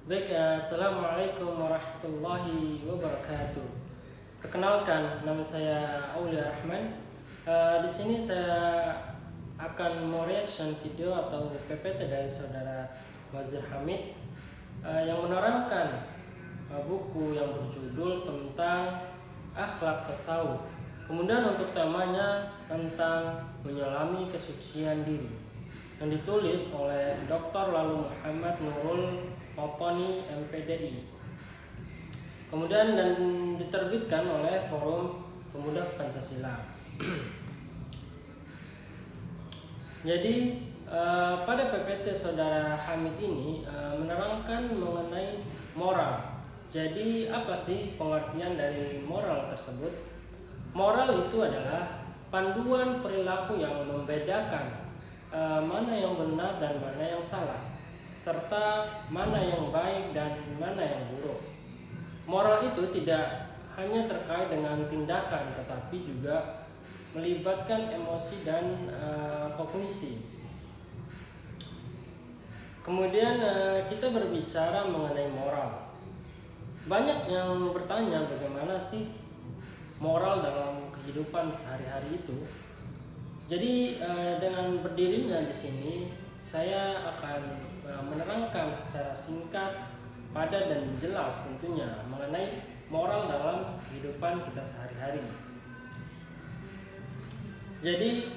Baik, assalamualaikum warahmatullahi wabarakatuh. Perkenalkan, nama saya Aulia Rahman. Di sini saya akan reaction video atau PPT dari saudara Wazir Hamid yang menerangkan buku yang berjudul tentang akhlak tasawuf. Kemudian untuk temanya tentang menyelami kesucian diri, yang ditulis oleh Dr. Lalu Muhammad Nurul Mawtani MPDI. Kemudian dan diterbitkan oleh Forum Pemuda Pancasila. Jadi pada PPT saudara Hamid ini menerangkan mengenai moral. Jadi apa sih pengertian dari moral tersebut? Moral itu adalah panduan perilaku yang membedakan mana yang benar dan mana yang salah, serta mana yang baik dan mana yang buruk. Moral itu tidak hanya terkait dengan tindakan, tetapi juga melibatkan emosi dan kognisi. Kemudian kita berbicara mengenai moral. Banyak yang bertanya bagaimana sih moral dalam kehidupan sehari-hari itu. Jadi dengan berdirinya di sini saya akan menerangkan secara singkat, padat dan jelas tentunya mengenai moral dalam kehidupan kita sehari-hari. Jadi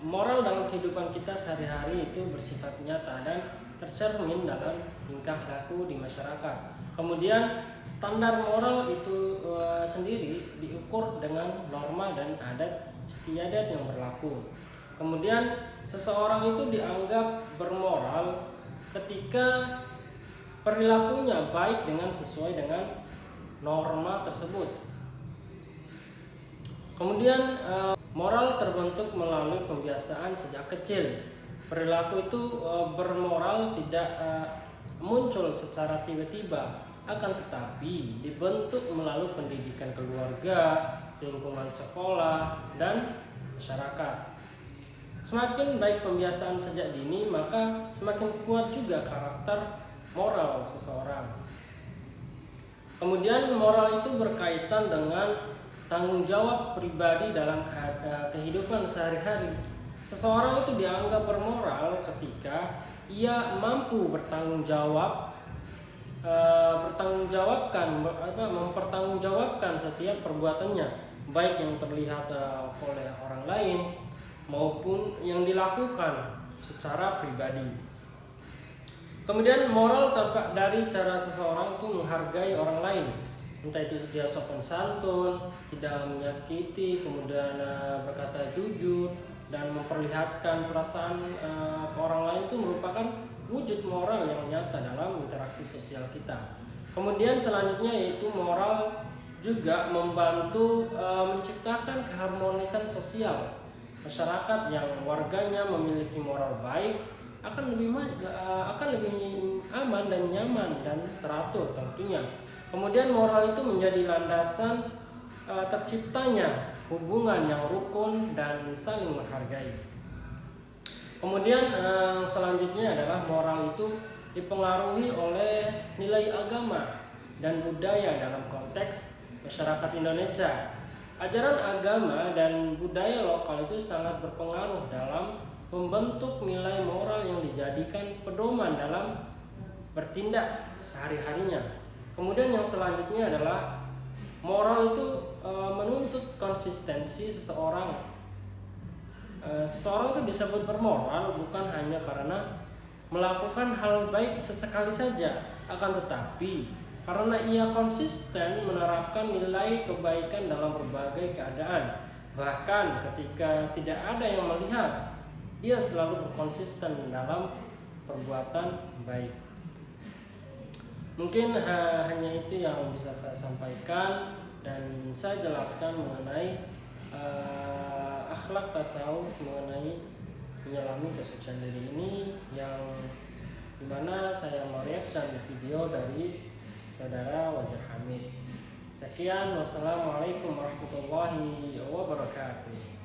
moral dalam kehidupan kita sehari-hari itu bersifat nyata dan tercermin dalam tingkah laku di masyarakat. Kemudian standar moral itu sendiri diukur dengan norma dan adat istiadat yang berlaku. Kemudian seseorang itu dianggap bermoral ketika perilakunya baik dengan sesuai dengan norma tersebut. Kemudian moral terbentuk melalui pembiasaan sejak kecil. Perilaku itu bermoral tidak muncul secara tiba-tiba, akan tetapi dibentuk melalui pendidikan keluarga, lingkungan sekolah, dan masyarakat. Semakin baik pembiasaan sejak dini, maka semakin kuat juga karakter moral seseorang. Kemudian moral itu berkaitan dengan tanggung jawab pribadi dalam kehidupan sehari-hari. Seseorang itu dianggap bermoral ketika ia mampu mempertanggungjawabkan setiap perbuatannya, baik yang terlihat oleh orang lain maupun yang dilakukan secara pribadi. Kemudian moral tampak dari cara seseorang itu menghargai orang lain, entah itu dia sopan santun, tidak menyakiti, kemudian berkata jujur dan memperlihatkan perasaan ke orang lain, itu merupakan wujud moral yang nyata dalam interaksi sosial kita. Kemudian selanjutnya yaitu moral juga membantu menciptakan keharmonisan sosial. Masyarakat yang warganya memiliki moral baik akan lebih aman dan nyaman dan teratur tentunya. Kemudian moral itu menjadi landasan terciptanya hubungan yang rukun dan saling menghargai. Kemudian selanjutnya adalah moral itu dipengaruhi oleh nilai agama dan budaya dalam konteks masyarakat Indonesia. Ajaran agama dan budaya lokal itu sangat berpengaruh dalam membentuk nilai moral yang dijadikan pedoman dalam bertindak sehari-harinya. Kemudian yang selanjutnya adalah moral itu menuntut konsistensi seseorang. Seseorang itu disebut bermoral bukan hanya karena melakukan hal baik sesekali saja, akan tetapi karena ia konsisten menerapkan nilai kebaikan dalam berbagai keadaan. Bahkan ketika tidak ada yang melihat, dia selalu berkonsisten dalam perbuatan baik. Mungkin hanya itu yang bisa saya sampaikan dan saya jelaskan mengenai akhlak tasawuf, mengenai menyelami kesucian diri ini, yang dimana saya mereaction video dari saudara Wazir Hamid. Sekian, wassalamualaikum warahmatullahi wabarakatuh.